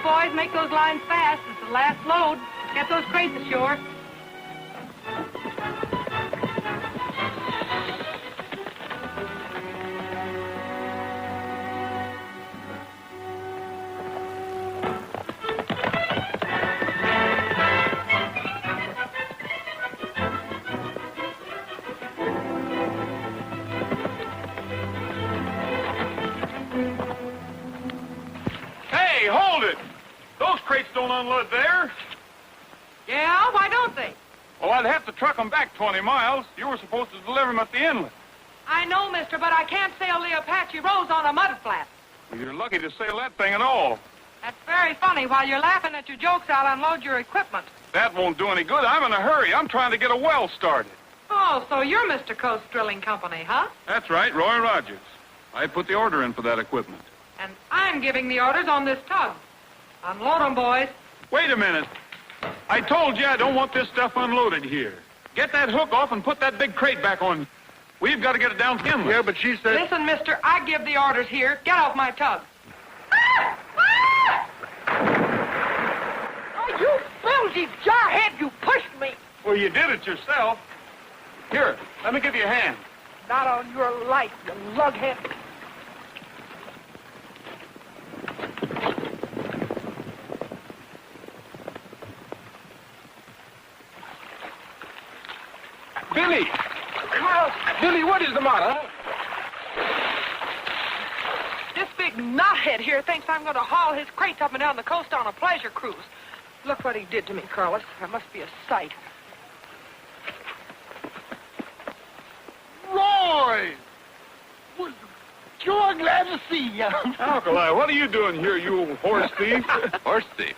Boys, make those lines fast. It's the last load. Get those crates ashore. Hey, hold it! Those crates don't unload there. Yeah, why don't they? Well, I'd have to truck them back 20 miles. You were supposed to deliver them at the inlet. I know, mister, but I can't sail the Apache Rose on a mud flat. Well, you're lucky to sail that thing at all. That's very funny. While you're laughing at your jokes, I'll unload your equipment. That won't do any good. I'm in a hurry. I'm trying to get a well started. Oh, so you're Mr. Coast Drilling Company, huh? That's right, Roy Rogers. I put the order in for that equipment. And I'm giving the orders on this tug. Unload them, boys. Wait a minute. I told you I don't want this stuff unloaded here. Get that hook off and put that big crate back on. We've got to get it down to the inlet. Yeah, but she said... Listen, mister, I give the orders here. Get off my tug. Oh, you filthy jarhead, you pushed me. Well, you did it yourself. Here, let me give you a hand. Not on your life, you lughead. Billie! Billie, what is the matter? This big knothead here thinks I'm going to haul his crates up and down the coast on a pleasure cruise. Look what he did to me, Carlos. That must be a sight. Roy! Well, sure glad to see you. Alkali, what are you doing here, you old horse thief? Horse thief?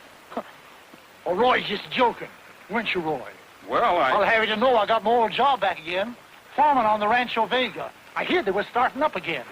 Oh, Roy's just joking. Weren't you, Roy? Well, I'll have you to know I got my old job back again. Foreman on the Rancho Vega. I hear they were starting up again.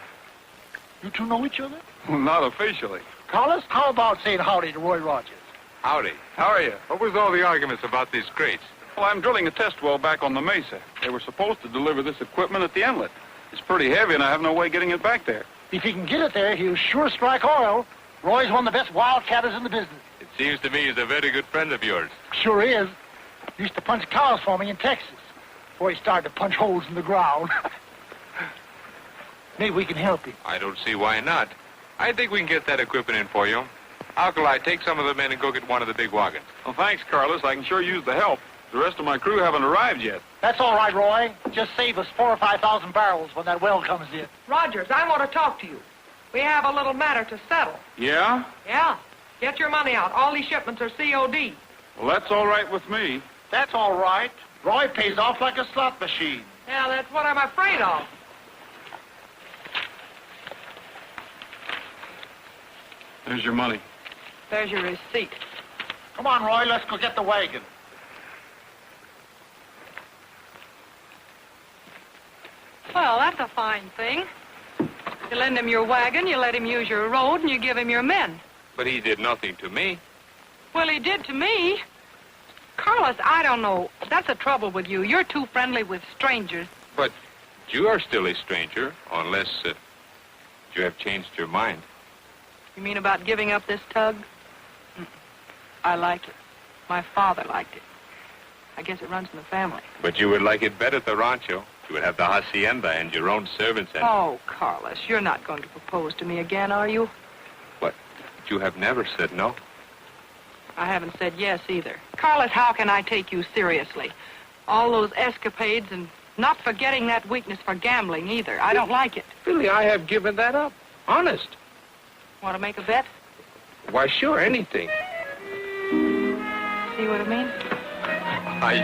You two know each other? Well, not officially. Carlos, how about saying howdy to Roy Rogers? Howdy. How are you? What was all the arguments about these crates? Well, I'm drilling a test well back on the mesa. They were supposed to deliver this equipment at the inlet. It's pretty heavy, and I have no way getting it back there. If he can get it there, he'll sure strike oil. Roy's one of the best wildcatters in the business. It seems to me he's a very good friend of yours. Sure is. Used to punch cows for me in Texas before he started to punch holes in the ground. Maybe we can help him. I don't see why not. I think we can get that equipment in for you. Alkali, take some of the men and go get one of the big wagons. Well, thanks, Carlos. I can sure use the help. The rest of my crew haven't arrived yet. That's all right, Roy. Just save us 4,000 or 5,000 barrels when that well comes in. Rogers, I want to talk to you. We have a little matter to settle. Yeah? Yeah. Get your money out. All these shipments are COD. Well, that's all right with me. That's all right. Roy pays off like a slot machine. Yeah, that's what I'm afraid of. There's your money. There's your receipt. Come on, Roy, let's go get the wagon. Well, that's a fine thing. You lend him your wagon, you let him use your road, and you give him your men. But he did nothing to me. Well, he did to me. Carlos, I don't know. That's the trouble with you. You're too friendly with strangers. But you are still a stranger, unless you have changed your mind. You mean about giving up this tug? I like it. My father liked it. I guess it runs in the family. But you would like it better at the rancho, You would have the hacienda and your own servants and... Oh, Carlos, you're not going to propose to me again, are you? What? You have never said no. I haven't said yes either. Carlos, how can I take you seriously? All those escapades and not forgetting that weakness for gambling either. I don't like it. Billie, I have given that up. Honest. Want to make a bet? Why, sure, anything. See what I mean?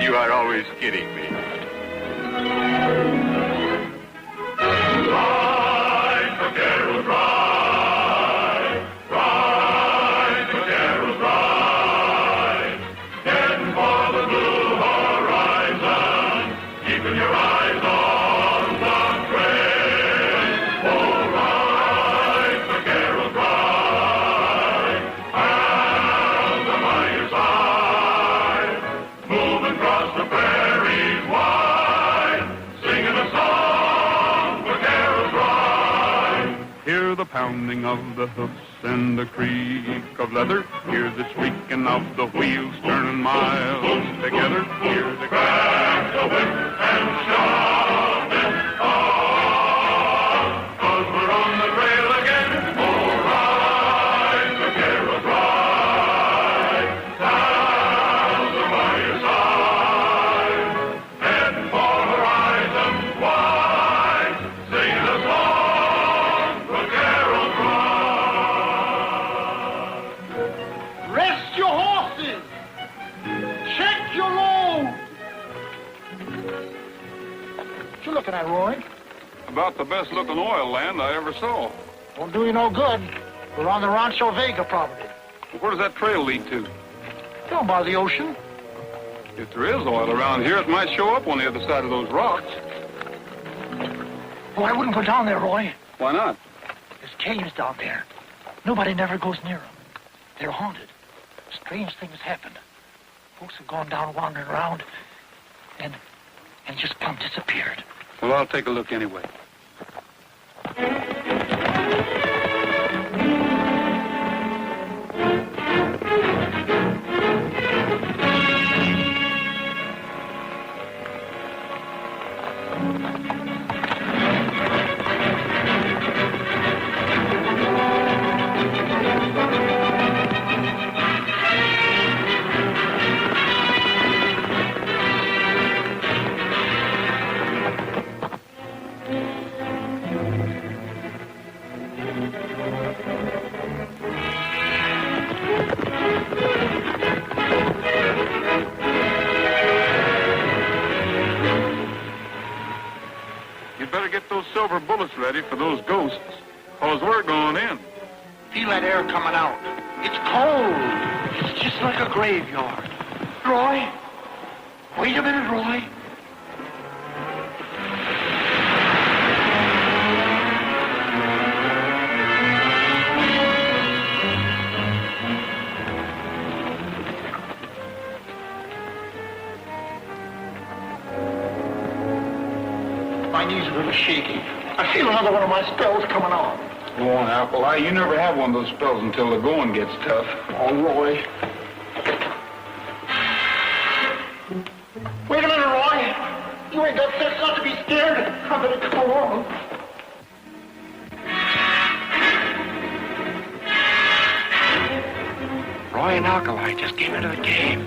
You are always kidding me. Ride, Vaqueros, ride. Ride, Vaqueros, ride. Heading for the blue horizon. Keeping your eyes on the trail. Oh, ride, Vaqueros, ride. Hands are by your side. Moving across the prairies wide. Singing a song, Vaqueros ride. Hear the pounding of the hoofs and the creak of leather. Hear the shrieking of the wheels turning miles together. Hear the Crack the whip and shout it on, 'cause we're on the trail again. Oh, ride, Vaqueros, ride. Hands are by your side. Heading for horizons wide. Singing a song, Vaqueros ride. Rest your horses! Check your load! What you looking at, Roy? About the best looking oil land I ever saw. Won't do you no good. We're on the Rancho Vega property. Where does that trail lead to? Down by the ocean. If there is oil around here, it might show up on the other side of those rocks. Oh, I wouldn't go down there, Roy. Why not? There's caves down there. Nobody never goes near them. They're haunted. Strange things happen. Folks have gone down wandering around and just plumb disappeared. Well, I'll take a look anyway. You'd better get those silver bullets ready for those ghosts, 'cause we're going in. Feel that air coming out. It's cold. It's just like a graveyard. Roy? Wait a minute, Roy. My knees are a little shaky. I feel another one of my spells coming on. Go on, Alkali. You never have one of those spells until the going gets tough. Oh, Roy. Wait a minute, Roy. You ain't got sense not to be scared. I better come along. Roy and Alkali just came into the cave.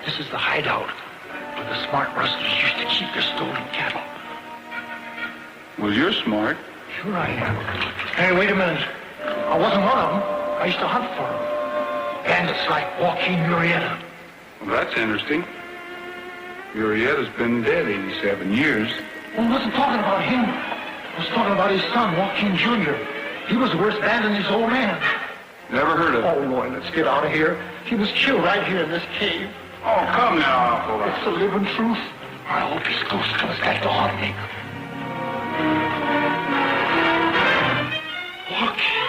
This is the hideout where the smart rustlers used to keep their stolen cattle. Well, you're smart. Sure I am. Hey, wait a minute. I wasn't one of them. I used to hunt for them. Bandits like Joaquin Murrieta. Well, that's interesting. Murrieta's been dead 87 years. Well, I wasn't talking about him. I was talking about his son, Joaquin Jr. He was worse bad than his old man. Never heard of it. Oh, Roy, let's get out of here. He was killed right here in this cave. Oh, come now, Alkali. It's the living truth. I hope his ghost comes back to haunt me. Joaquin.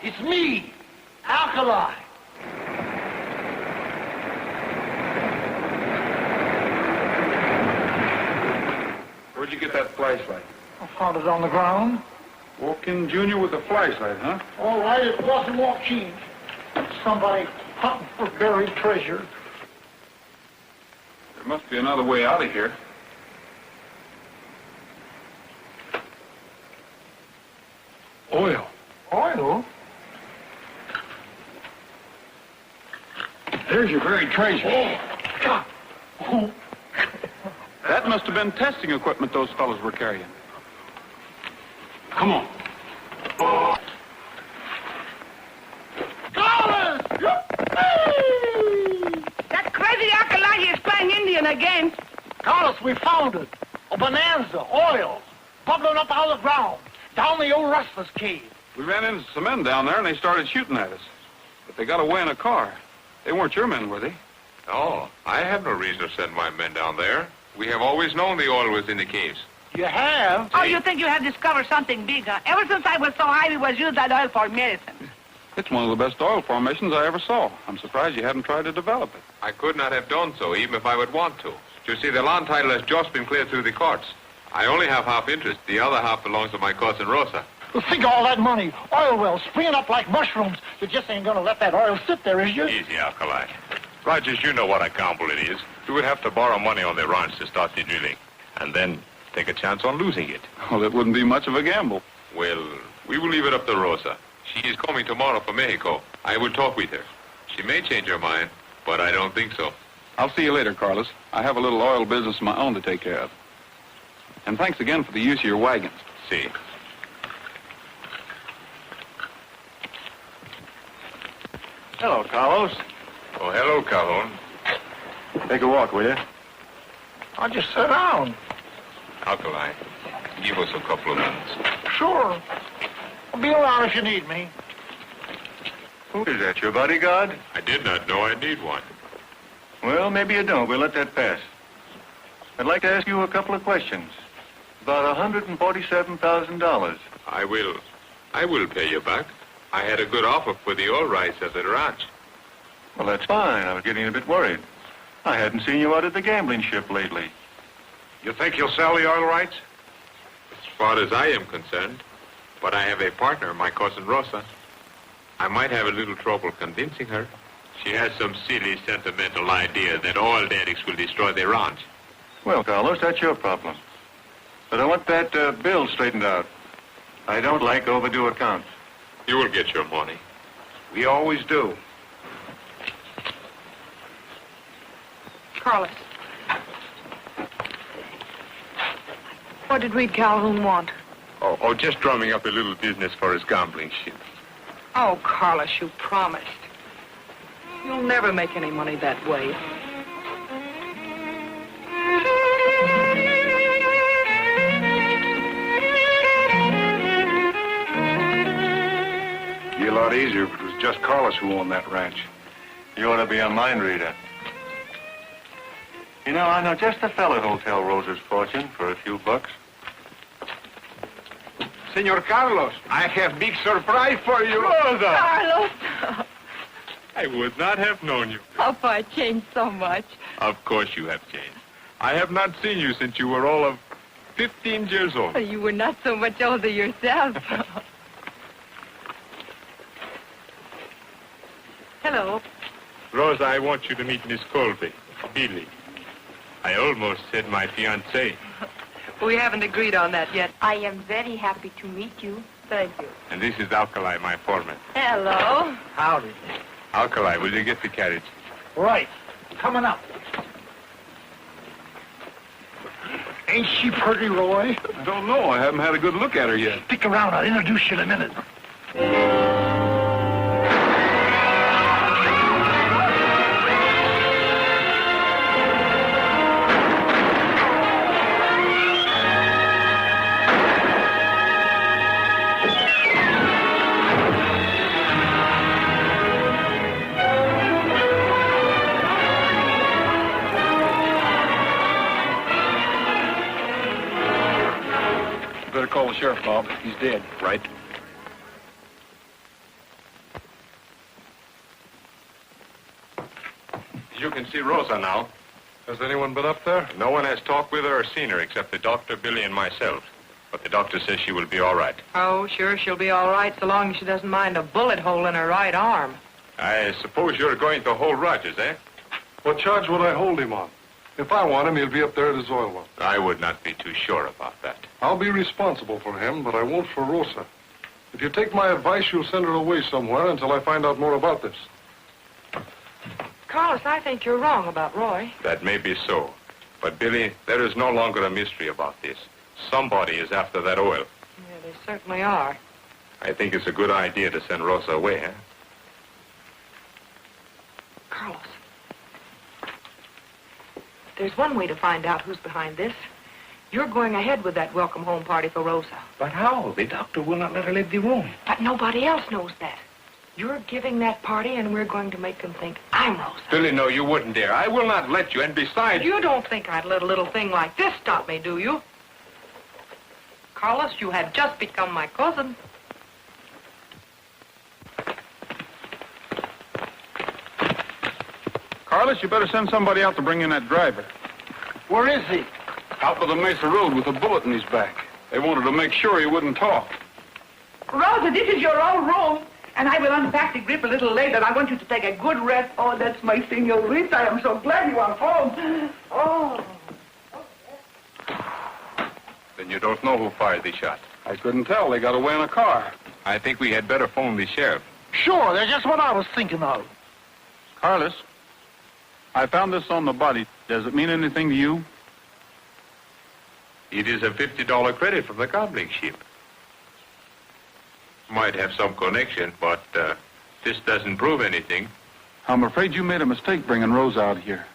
It's me, Alkali. Where'd you get that flashlight? I found it on the ground. Walk-in Junior with a flashlight, huh? All right, it wasn't walk-in. Somebody hunting for buried treasure. There must be another way out of here. Oil. Oil? There's your buried treasure. Oh, God. Oh. That must have been testing equipment those fellows were carrying. Come on. That crazy Alkali is playing Indian again. Carlos, we found it. A bonanza, oil, bubbling up out of the ground, down the old Rustler's cave. We ran into some men down there, and they started shooting at us. But they got away in a car. They weren't your men, were they? No, I have no reason to send my men down there. We have always known the oil was in the caves. You have? Oh, you think you have discovered something big, huh? Ever since I was so high, we was used that oil for medicine. It's one of the best oil formations I ever saw. I'm surprised you haven't tried to develop it. I could not have done so, even if I would want to. You see, the land title has just been cleared through the courts. I only have half interest. The other half belongs to my cousin Rosa. Well, think of all that money, oil wells springing up like mushrooms. You just ain't gonna let that oil sit there, is you? Easy, Alkali. Rogers, you know what a gamble it is. You would have to borrow money on the ranch to start the drilling, and then take a chance on losing it. Well, it wouldn't be much of a gamble. Well, we will leave it up to Rosa. She is coming tomorrow from Mexico. I will talk with her. She may change her mind, but I don't think so. I'll see you later, Carlos. I have a little oil business of my own to take care of. And thanks again for the use of your wagons. See. Hello, Carlos. Oh, hello, Calhoun. Take a walk, will you? I'll just sit down. Alkali, give us a couple of minutes. Sure. I'll be around if you need me. Who is that, your bodyguard? I did not know I need one. Well, maybe you don't. We'll let that pass. I'd like to ask you a couple of questions. About $147,000. I will pay you back. I had a good offer for the oil rights at the ranch. Well, that's fine. I was getting a bit worried. I hadn't seen you out at the gambling ship lately. You think you'll sell the oil rights? As far as I am concerned, but I have a partner, my cousin Rosa. I might have a little trouble convincing her. She has some silly, sentimental idea that oil addicts will destroy their ranch. Well, Carlos, that's your problem. But I want that bill straightened out. I don't like overdue accounts. You will get your money. We always do. Carlos. What did Reed Calhoun want? Oh, just drumming up a little business for his gambling ship. Oh, Carlos, you promised. You'll never make any money that way. Be a lot easier if it was just Carlos who owned that ranch. You ought to be a mind reader. You know, I know just the fellow who'll tell Rosa's fortune for a few bucks. Senor Carlos, I have big surprise for you. Rosa! Carlos! I would not have known you. Papa, I changed so much. Of course you have changed. I have not seen you since you were all of 15 years old. You were not so much older yourself. Hello. Rosa, I want you to meet Miss Colby, Billie. I almost said my fiancée. We haven't agreed on that yet. I am very happy to meet you. Thank you. And this is Alkali, my foreman. Hello. Howdy. Alkali, will you get the carriage? Right. Coming up. Ain't she pretty, Roy? I don't know. I haven't had a good look at her yet. Stick around. I'll introduce you in a minute. Better call the sheriff, Bob. He's dead. Right. can see Rosa now. Has anyone been up there? No one has talked with her or seen her except the doctor, Billie, and myself. But the doctor says she will be all right. Oh, sure, she'll be all right so long as she doesn't mind a bullet hole in her right arm. I suppose you're going to hold Rogers, eh? What charge would I hold him on? If I want him, he'll be up there at his oil well. I would not be too sure about that. I'll be responsible for him, but I won't for Rosa. If you take my advice, you'll send her away somewhere until I find out more about this. Carlos, I think you're wrong about Roy. That may be so. But, Billie, there is no longer a mystery about this. Somebody is after that oil. Yeah, they certainly are. I think it's a good idea to send Rosa away, eh? Carlos, there's one way to find out who's behind this. You're going ahead with that welcome home party for Rosa. But how? The doctor will not let her leave the room. But nobody else knows that. You're giving that party, and we're going to make them think I'm Rosa. Billie, no, you wouldn't dare. I will not let you, and besides... You don't think I'd let a little thing like this stop me, do you? Carlos, you have just become my cousin. Carlos, you better send somebody out to bring in that driver. Where is he? Out by the Mesa Road with a bullet in his back. They wanted to make sure he wouldn't talk. Rosa, this is your own room, and I will unpack the grip a little later. I want you to take a good rest. Oh, that's my señorita. I am so glad you are home. Oh. Then you don't know who fired the shot. I couldn't tell. They got away in a car. I think we had better phone the sheriff. Sure, that's just what I was thinking of. Carlos, I found this on the body. Does it mean anything to you? It is a $50 credit from the gambling ship. Might have some connection, but this doesn't prove anything. I'm afraid you made a mistake bringing Rose out here.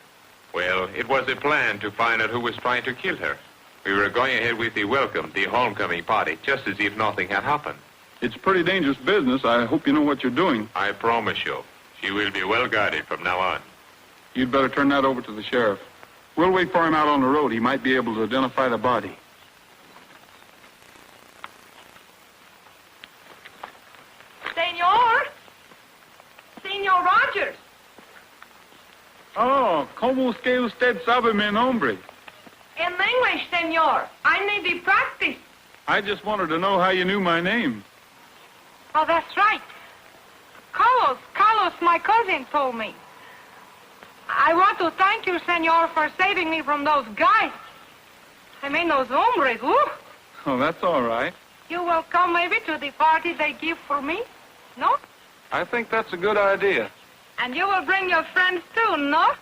Well, it was a plan to find out who was trying to kill her. We were going ahead with the welcome, the homecoming party, just as if nothing had happened. It's pretty dangerous business. I hope you know what you're doing. I promise you, she will be well guarded from now on. You'd better turn that over to the sheriff. We'll wait for him out on the road. He might be able to identify the body. Senor Rogers. Oh, ¿cómo es que usted sabe mi nombre? In English, senor. I need the practice. I just wanted to know how you knew my name. Oh, that's right. Carlos, my cousin told me. I want to thank you, senor, for saving me from those guys. I mean, those hombres, woo. Oh, that's all right. You will come maybe to the party they give for me, no? I think that's a good idea. And you will bring your friends too, no?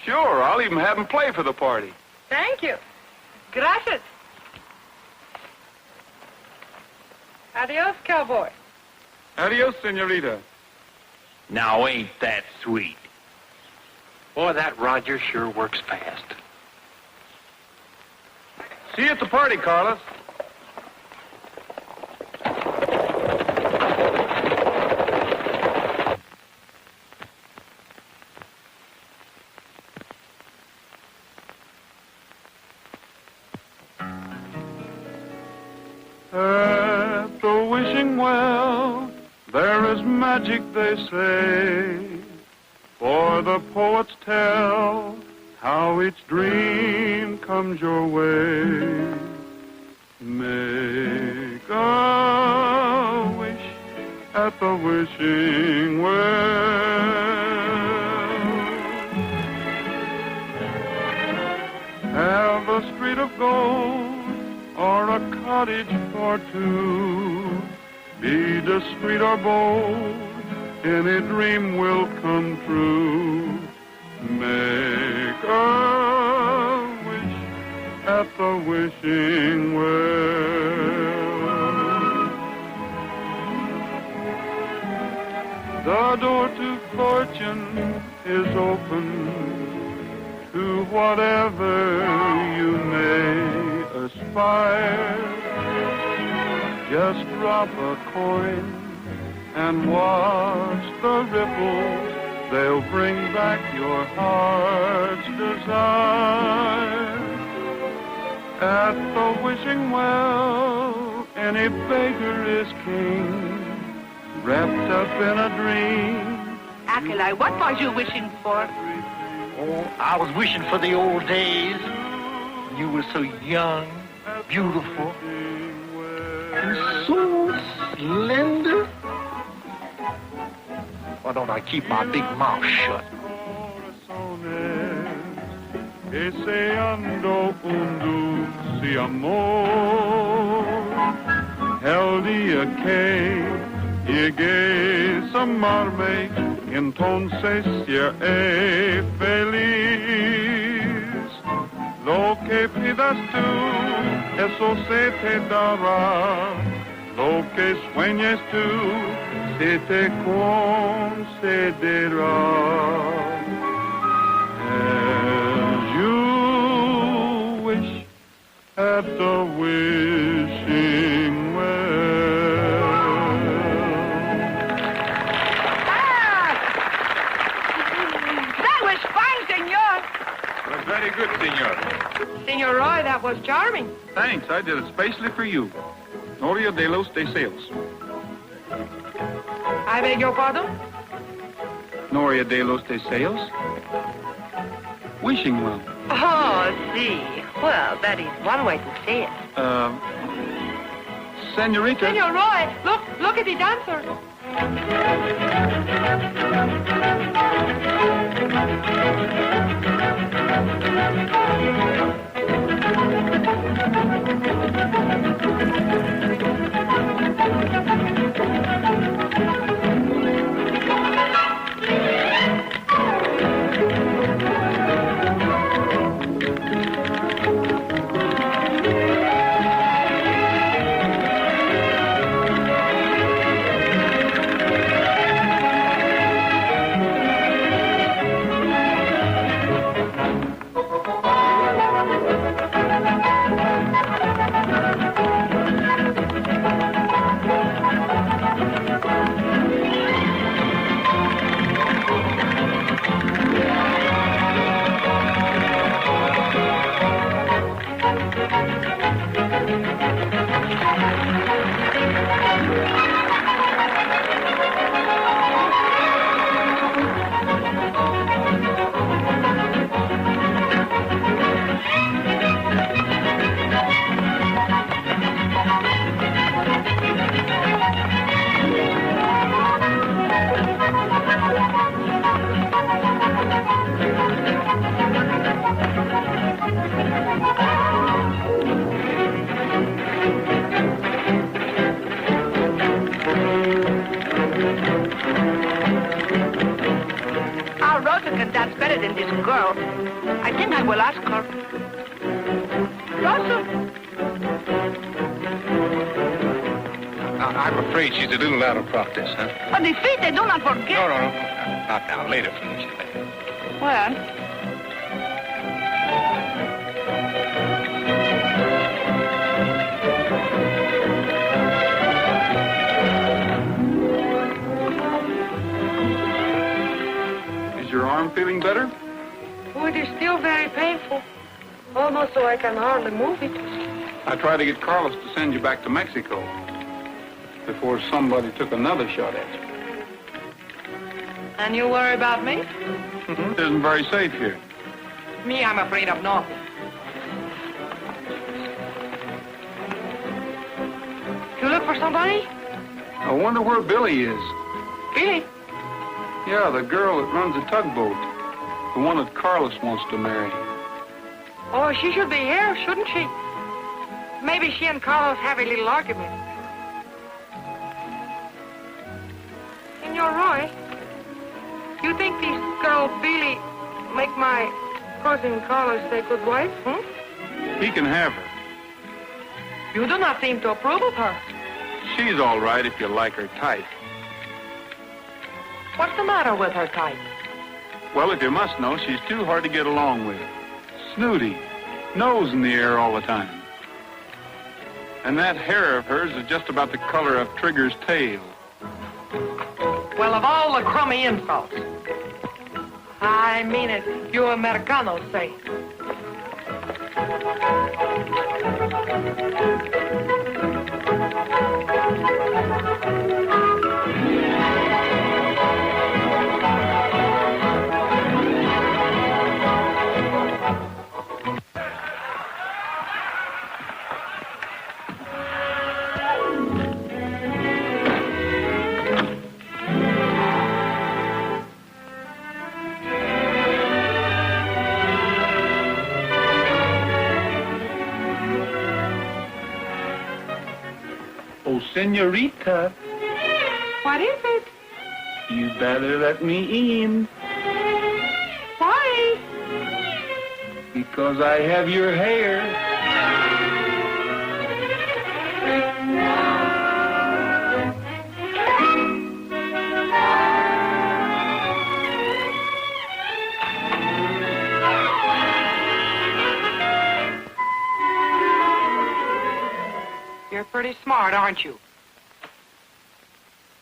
Sure, I'll even have them play for the party. Thank you. Gracias. Adios, cowboy. Adios, senorita. Now, ain't that sweet? Boy, that Roger sure works fast. See you at the party, Carlos. At the wishing well, there is magic, they say. For the poets tell how each dream comes your way. Make a wish at the wishing well. Have a street of gold or a cottage for two. Be discreet or bold, any dream will come true. Make a wish at the wishing well. The door to fortune is open to whatever you may aspire. Just drop a coin and watch the ripples. They'll bring back your heart's desire. At the wishing well, any beggar is king, wrapped up in a dream. Alkali, what was you wishing for? Oh, I was wishing for the old days when you were so young, beautiful, and so slender. Why don't I keep my big mouth shut? Deseando un dulce amor, el día que llegues a amarme, entonces seré feliz. Lo que pidas tú, eso se te dará. Lo que sueñes tú, se te concederá. At the wishing well. That was fine, senor. It was very good, senor. Senor Roy, that was charming. Thanks. I did it specially for you. Noria de los Deseos. I beg your pardon? Noria de los Deseos. Wishing well. Oh, see. Well, that is one way to say it. Senorita. Senor Roy, look at the dancer. That's better than this girl. I think I will ask her. Russell? I'm afraid she's a little out of practice, huh? But the feet, they do not forget. No. Not now. Later, Felicia. Later. Well, Is your arm feeling better? Oh, it is still very painful. Almost so I can hardly move it. I tried to get Carlos to send you back to Mexico before somebody took another shot at you. And you worry about me? It isn't very safe here. Me, I'm afraid of nothing. You look for somebody? I wonder where Billie is. Billie? Yeah, the girl that runs the tugboat. The one that Carlos wants to marry. Oh, she should be here, shouldn't she? Maybe she and Carlos have a little argument. Senor Roy, you think this girl Billie make my cousin Carlos a good wife, He can have her. You do not seem to approve of her. She's all right if you like her type. What's the matter with her type? Well, if you must know, she's too hard to get along with. Snooty, nose in the air all the time. And that hair of hers is just about the color of Trigger's tail. Well, of all the crummy insults. I mean it, you Americanos say. Oh, senorita. What is it? You better let me in. Why? Because I have your hair. You're pretty smart, aren't you?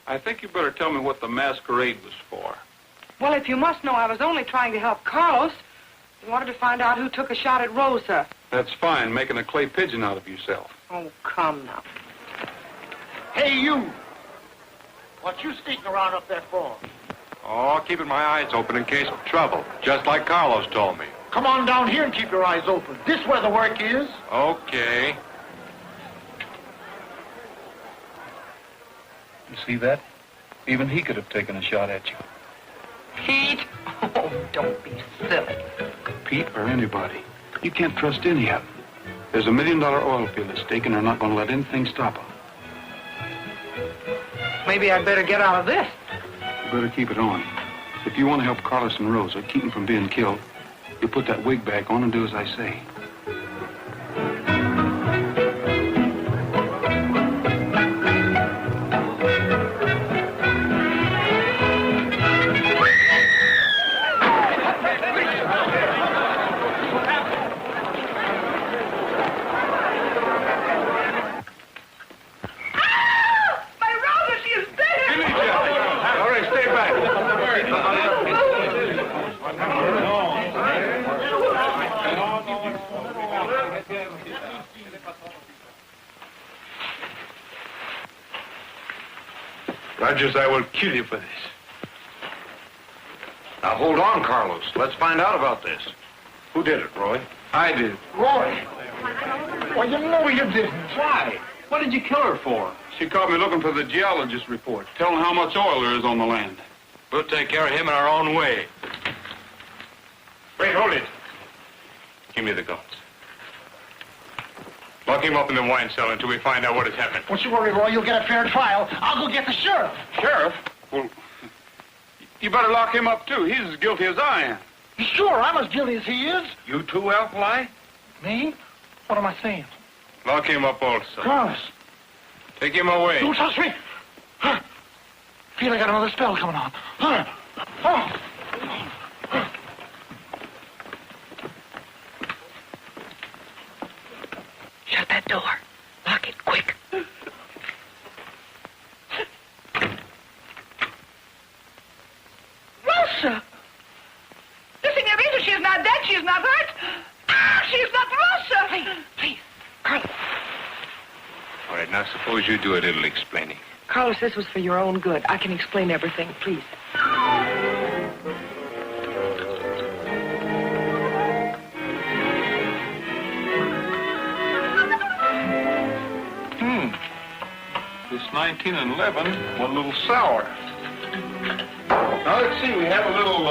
I think you better tell me what the masquerade was for. Well, if you must know, I was only trying to help Carlos. I wanted to find out who took a shot at Rosa. That's fine, making a clay pigeon out of yourself. Oh, come now. Hey, you! What you sneaking around up there for? Oh, keeping my eyes open in case of trouble, just like Carlos told me. Come on down here and keep your eyes open. This where the work is. Okay. You see that? Even he could have taken a shot at you. Pete? Oh, don't be silly. Pete or anybody. You can't trust any of them. There's $1 million oil field at stake, and they're not going to let anything stop them. Maybe I'd better get out of this. You better keep it on. If you want to help Carlos and Rosa, keep them from being killed, you put that wig back on and do as I say. Rogers, I will kill you for this. Now, hold on, Carlos. Let's find out about this. Who did it, Roy? I did. Roy! Well, you know you didn't. Why? What did you kill her for? She caught me looking for the geologist's report, telling how much oil there is on the land. We'll take care of him in our own way. Wait, hold it. Give me the guns. Lock him up in the wine cellar until we find out what has happened. Don't you worry, Roy. You'll get a fair trial. I'll go get the sheriff. Sheriff? Well, you better lock him up, too. He's as guilty as I am. Sure, I'm as guilty as he is. You too, Alkali? Me? What am I saying? Lock him up also. Carlos. Take him away. Don't touch me. Huh. Feel I got another spell coming on. Huh. Oh. Shut that door. Lock it quick. Rosa! The senorita, she's not dead. She's not hurt. Ah, she's not Rosa. Hey, please. Carlos. All right, now suppose you do a little explaining. Carlos, this was for your own good. I can explain everything, please. This 19 and 11 went a little sour. Now, let's see. We have a little,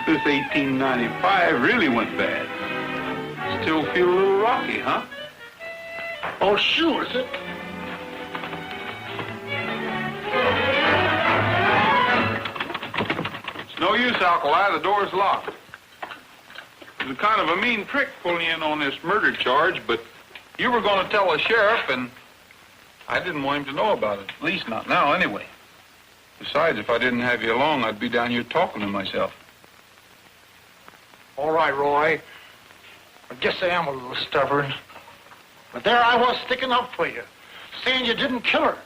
this 1895 really went bad. Still feel a little rocky, huh? Oh, sure, is it? No use, Alkali. The door's locked. It was kind of a mean trick pulling in on this murder charge, but you were going to tell the sheriff, and I didn't want him to know about it. At least not now, anyway. Besides, if I didn't have you along, I'd be down here talking to myself. All right, Roy. I guess I am a little stubborn. But there I was sticking up for you, saying you didn't kill her.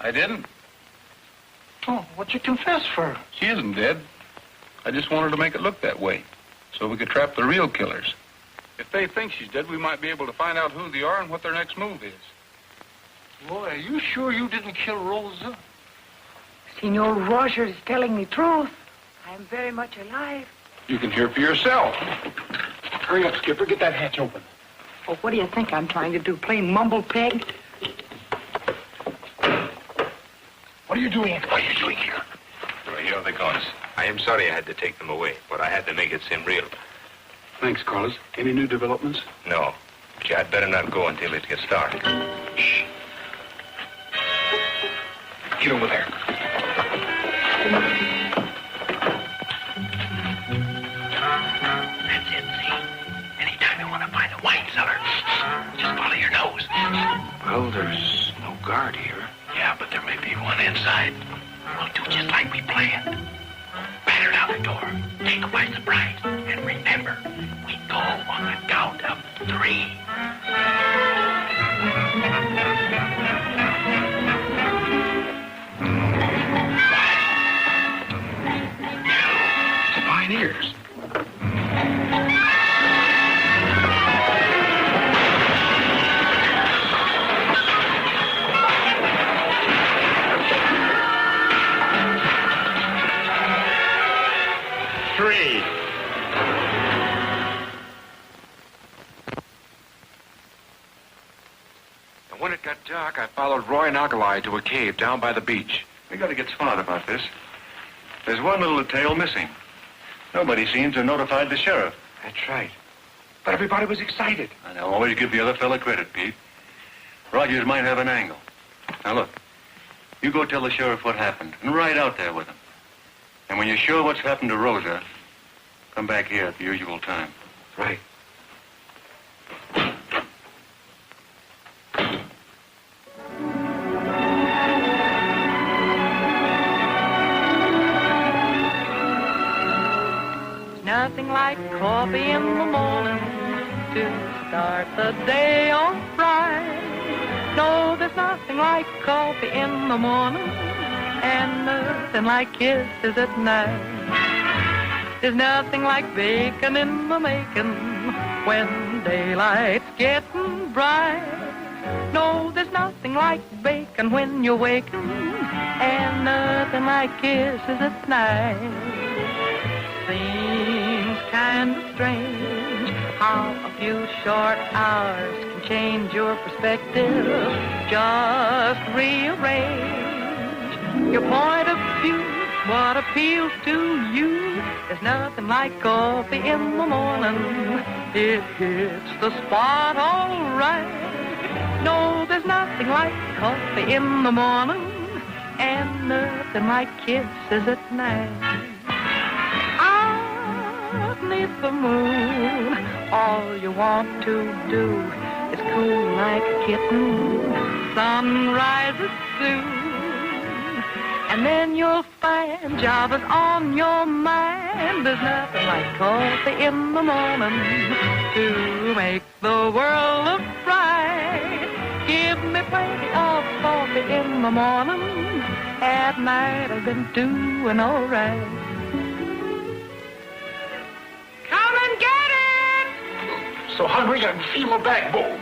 I didn't. Oh, what'd you confess for? She isn't dead. I just wanted to make it look that way, so we could trap the real killers. If they think she's dead, we might be able to find out who they are and what their next move is. Boy, are you sure you didn't kill Rosa? Senor Roger is telling the truth. I am very much alive. You can hear for yourself. Hurry up, Skipper. Get that hatch open. Oh, what do you think I'm trying to do? Play mumble peg? What are you doing? What are you doing here? here are the guns. I am sorry I had to take them away, but I had to make it seem real. Thanks, Carlos. Any new developments? No, but you had better not go until it gets dark. Shh. Get over there. That's it, see? Anytime you want to find a wine cellar, just follow your nose. Well, there's no guard here. Yeah, but there may be one inside. We'll do just like we planned. Batter down the door, take them by surprise, and remember, we go on the count of 3. Fine ears. When it got dark, I followed Roy and Alkali to a cave down by the beach. We got to get smart about this. There's one little detail missing. Nobody seems to have notified the sheriff. That's right. But everybody was excited. And I'll always give the other fella credit, Pete. Rogers might have an angle. Now, look. You go tell the sheriff what happened, and ride out there with him. And when you're sure what's happened to Rosa, come back here at the usual time. Right. Nothing like coffee in the morning to start the day off right. No, there's nothing like coffee in the morning and nothing like kisses at night. There's nothing like bacon in the making when daylight's getting bright. No, there's nothing like bacon when you're waking and nothing like kisses at night. Seems kind of strange how a few short hours can change your perspective. Just rearrange your point of view, what appeals to you. There's nothing like coffee in the morning. It hits the spot all right. No, there's nothing like coffee in the morning and nothing like kisses at night. Beneath the moon, all you want to do is cool like a kitten. Sun rises soon, and then you'll find Java's on your mind. There's nothing like coffee in the morning to make the world look bright. Give me plenty of coffee in the morning. At night I've been doing all right. Come and get it! So hungry I can feel my backbone.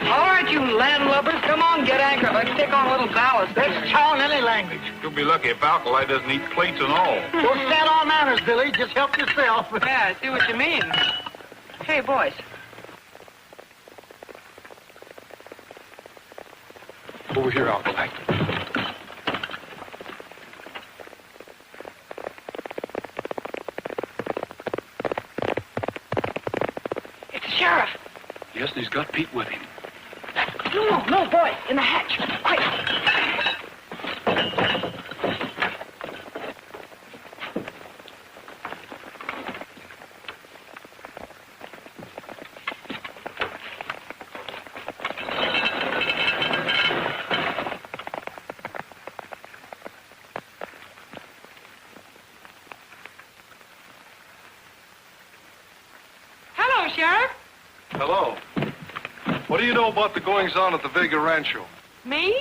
All right, you landlubbers, come on, get anchor. Let's take on a little ballast. That's chow in any language. You'll be lucky if Alkali doesn't eat plates and all. Don't stand on manners, Billie. Just help yourself. Yeah, I see what you mean. Hey, boys. Over here, Alkali. It's the sheriff. Yes, and he's got Pete with him. No, boys, in the hatch. Quick. Hello, Sheriff. Hello. What do you know about the goings-on at the Vega Rancho? Me?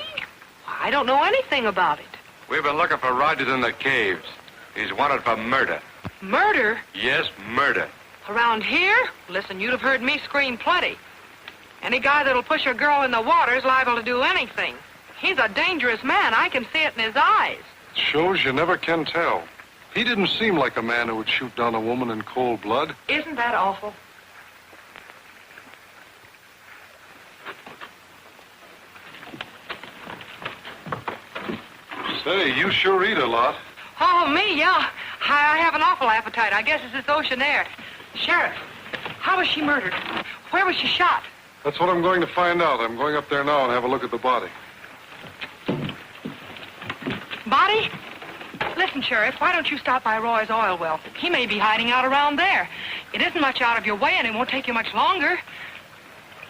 I don't know anything about it. We've been looking for Rogers in the caves. He's wanted for murder. Murder? Yes, murder. Around here? Listen, you'd have heard me scream plenty. Any guy that'll push a girl in the water is liable to do anything. He's a dangerous man. I can see it in his eyes. Shows you never can tell. He didn't seem like a man who would shoot down a woman in cold blood. Isn't that awful? Say, you sure eat a lot. Oh, me, yeah. I have an awful appetite. I guess it's this ocean air. Sheriff, how was she murdered? Where was she shot? That's what I'm going to find out. I'm going up there now and have a look at the body. Body? Listen, Sheriff, why don't you stop by Roy's oil well? He may be hiding out around there. It isn't much out of your way, and it won't take you much longer.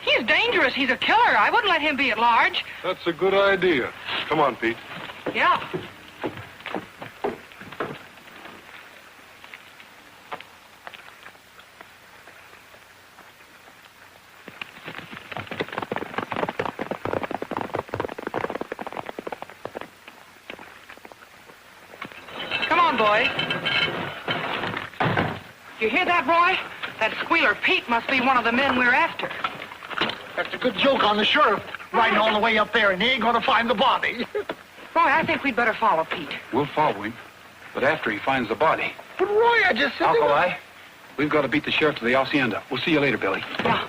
He's dangerous. He's a killer. I wouldn't let him be at large. That's a good idea. Come on, Pete. Yeah. Come on, boys. You hear that, Roy? That squealer Pete must be one of the men we're after. That's a good joke on the sheriff, riding all the way up there, and he ain't gonna find the body. Roy, I think we'd better follow Pete. We'll follow him, but after he finds the body. But Roy, I just said... Alkali, we've got to beat the sheriff to the hacienda. We'll see you later, Billie. Yeah.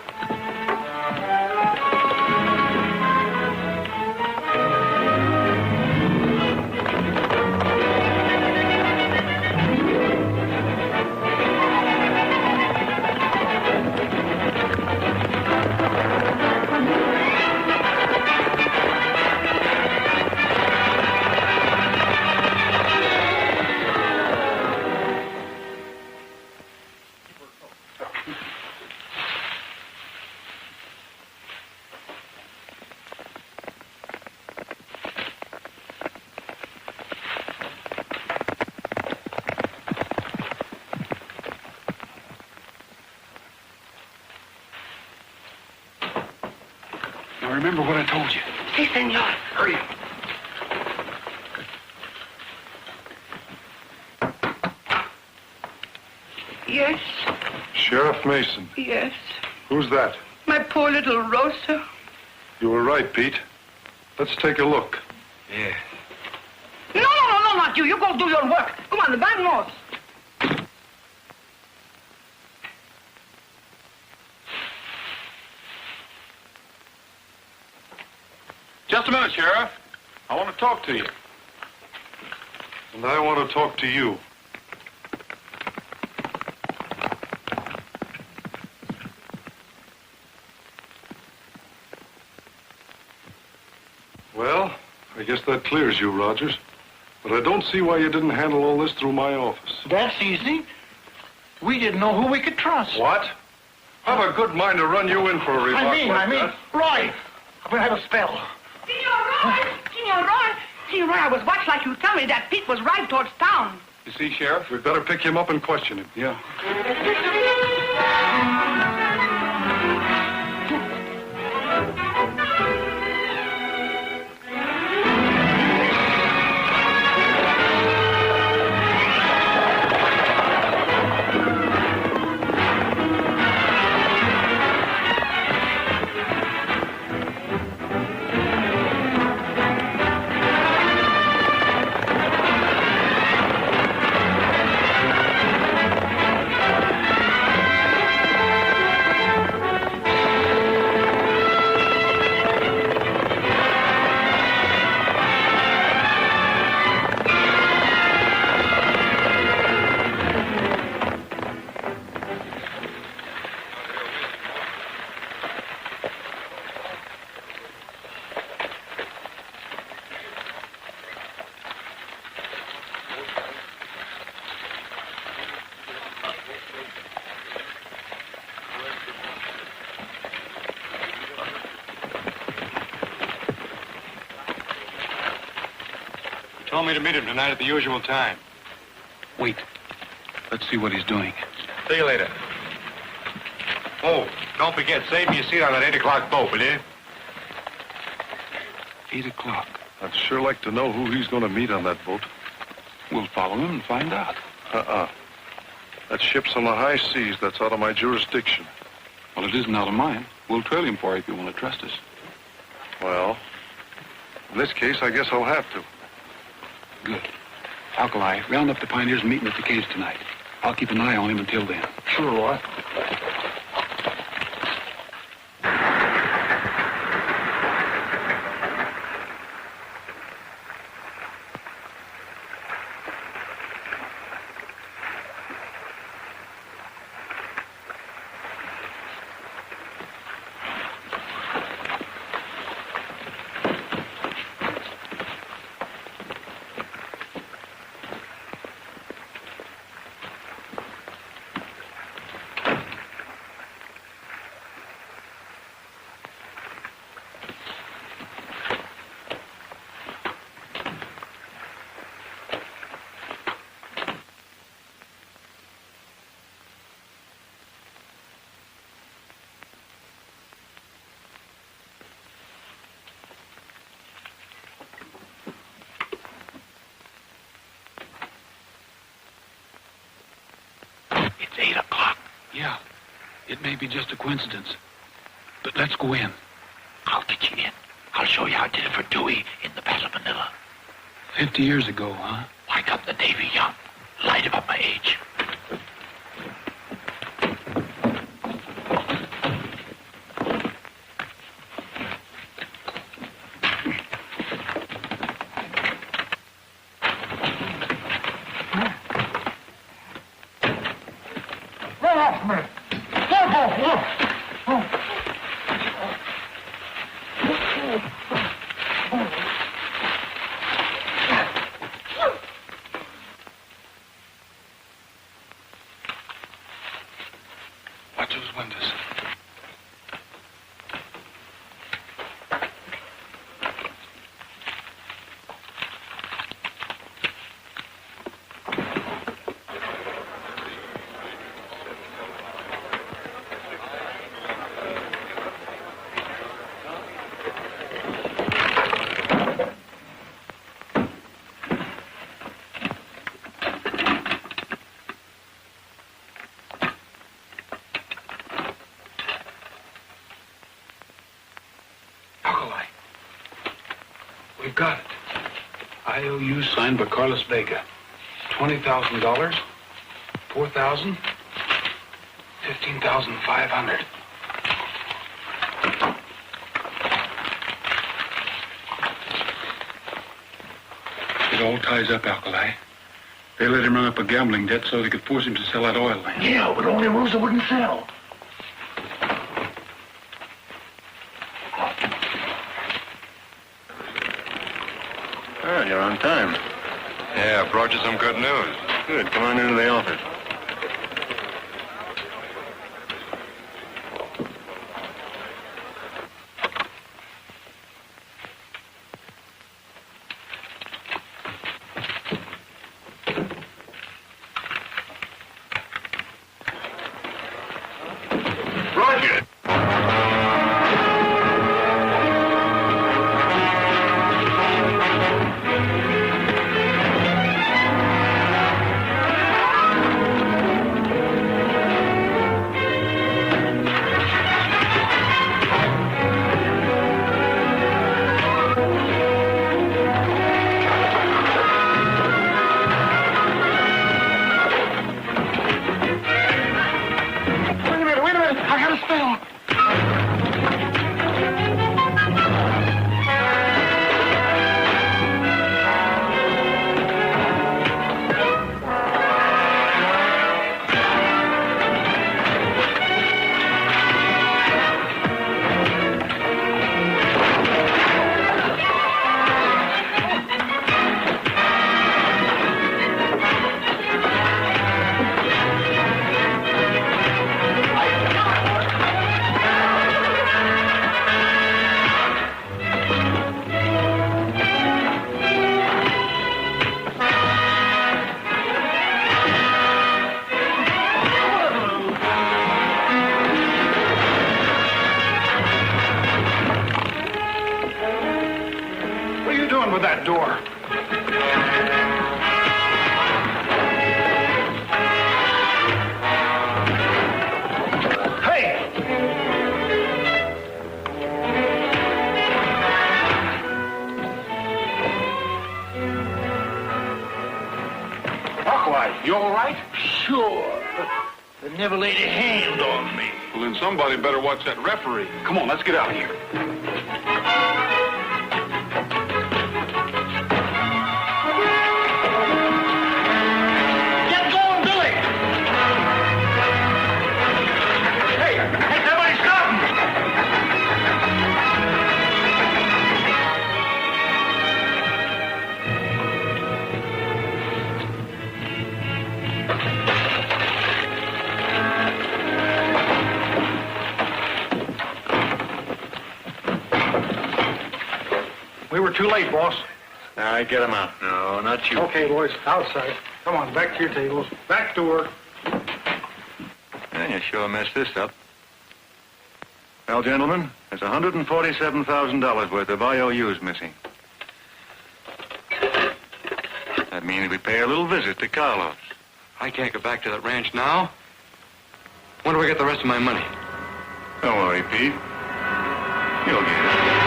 Now remember what I told you. Si, senor. Hurry up. Yes, Sheriff Mason. yes. Who's that? My poor little Rosa. You were right, Pete. Let's take a look. Yeah. No, not you. You go do your work. Come on, the bad nose. Just a minute, Sheriff. I want to talk to you. And I want to talk to you. Well, I guess that clears you, Rogers. But I don't see why you didn't handle all this through my office. That's easy. We didn't know who we could trust. What? I've a good mind to run you in for a remark like that. Roy, I'm gonna have a spell. Senor Roy, I was watched like you tell me that Pete was right towards town. You see, Sheriff, we'd better pick him up and question him. Yeah. Told me to meet him tonight at the usual time. Wait. Let's see what he's doing. See you later. Oh, don't forget, save me a seat on that 8 o'clock boat, will you? 8 o'clock. I'd sure like to know who he's going to meet on that boat. We'll follow him and find out. That ship's on the high seas. That's out of my jurisdiction. Well, it isn't out of mine. We'll trail him for you if you want to trust us. Well, in this case, I guess I'll have to. Good. Alkali, round up the pioneers and meet him at the caves tonight. I'll keep an eye on him until then. Sure, Roy. It may be just a coincidence. But let's go in. I'll get you in. I'll show you how I did it for Dewey in the Battle of Manila. 50 years ago, huh? I got the Navy young. Lied about my age. Watch those windows. We've got it. IOU signed by Carlos Vega. $20,000, 4,000, 15,500. It all ties up, Alkali. They let him run up a gambling debt so they could force him to sell that oil land. Yeah, but only Rosa wouldn't sell. Oh, you're on time. Yeah, I brought you some good news. Good. Come on into the office. Roger! With that door. Hey! Alkali, you all right? Sure. They never laid a hand on me. Well, then somebody better watch that referee. Come on, let's get out of here. We were too late, boss. All right, get him out. No, not you. Okay, boys, outside. Come on, back to your tables. Back to work. And you sure messed this up. Well, gentlemen, there's $147,000 worth of IOUs missing. That means we pay a little visit to Carlos. I can't go back to that ranch now. When do I get the rest of my money? Don't worry, Pete. You'll get it.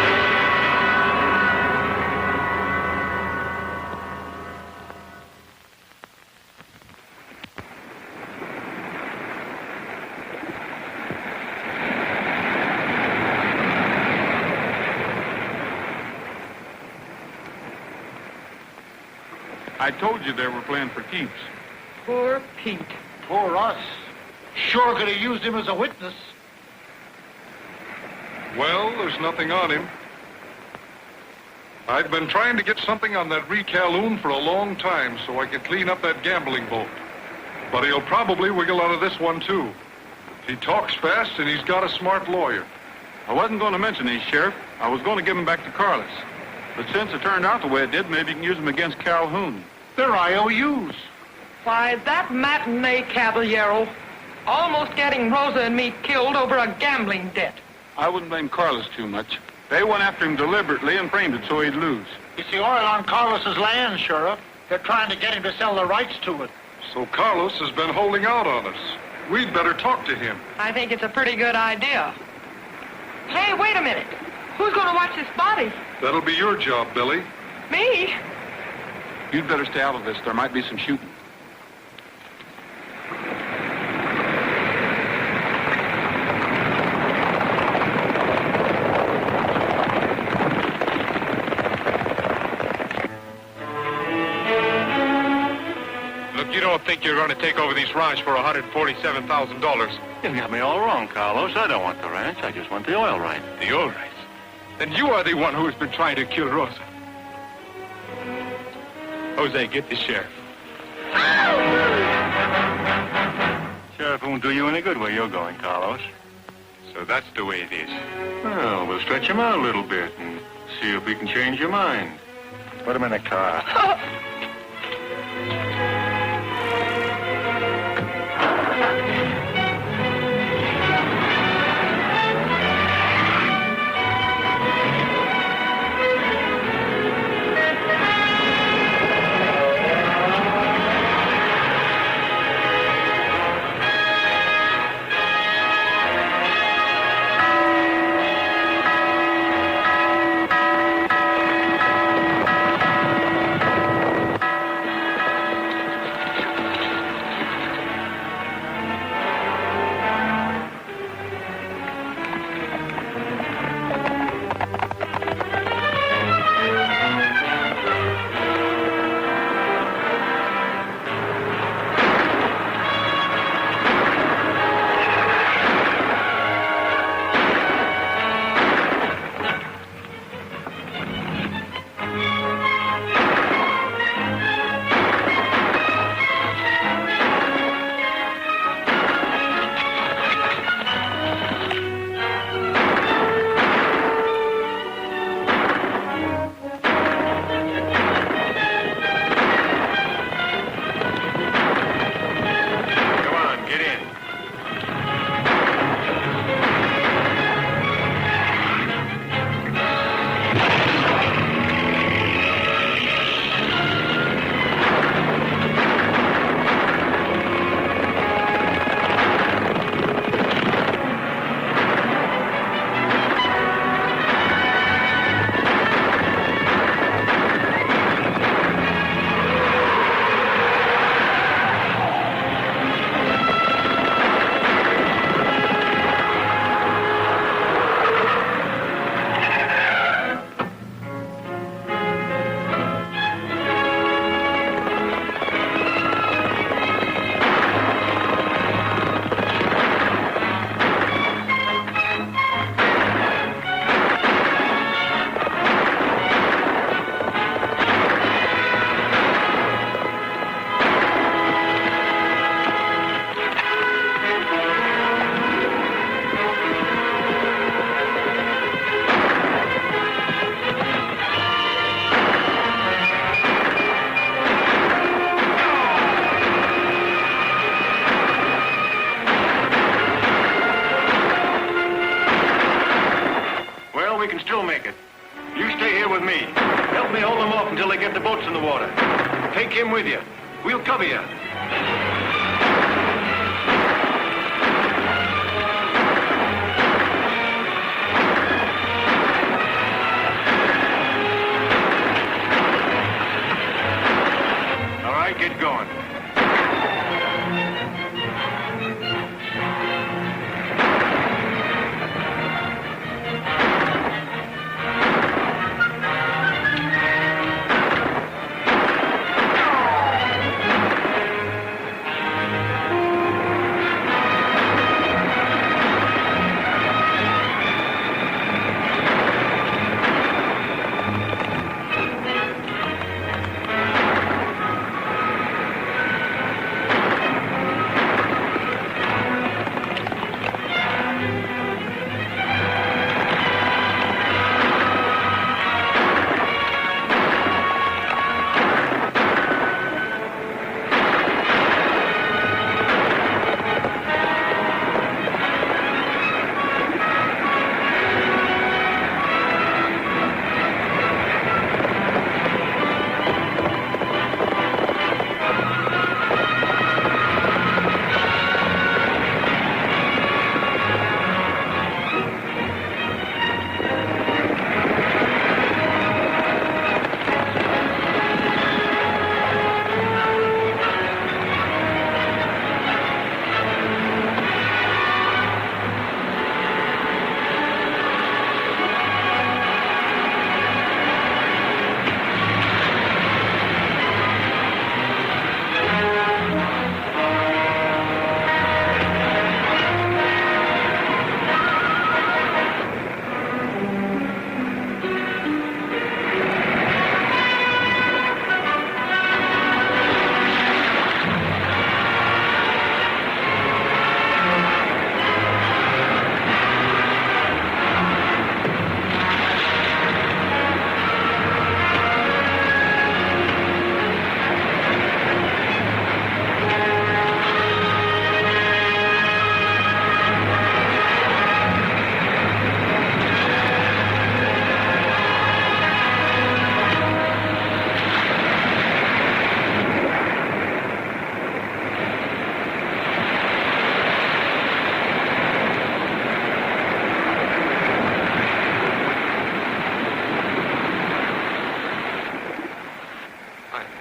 I told you they were playing for keeps. Poor Pete. Poor Russ. Sure could have used him as a witness. Well, there's nothing on him. I've been trying to get something on that Calhoun for a long time so I could clean up that gambling boat. But he'll probably wiggle out of this one, too. He talks fast, and he's got a smart lawyer. I wasn't going to mention these, Sheriff. I was going to give them back to Carlos. But since it turned out the way it did, maybe you can use them against Calhoun. They're IOUs. Why, that matinee caballero almost getting Rosa and me killed over a gambling debt. I wouldn't blame Carlos too much. They went after him deliberately and framed it so he'd lose. It's the oil on Carlos's land, Sheriff. They're trying to get him to sell the rights to it. So Carlos has been holding out on us. We'd better talk to him. I think it's a pretty good idea. Hey, wait a minute. Who's going to watch this body? That'll be your job, Billie. Me? You'd better stay out of this. There might be some shooting. Look, you don't think you're going to take over these ranch for $147,000? You got me all wrong, Carlos. I don't want the ranch. I just want the oil rights. The oil rights? Then you are the one who has been trying to kill Rosa. José, get the sheriff. Sheriff won't do you any good where you're going, Carlos. So that's the way it is. Well, we'll stretch him out a little bit and see if we can change your mind. Put him in the car. Take him with you. We'll cover you.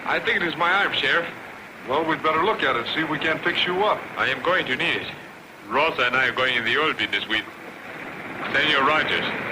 I think it is my arm, Sheriff. Well, we'd better look at it, see if we can't fix you up. I am going to need it. Rosa and I are going in the oil business with Senor Rogers.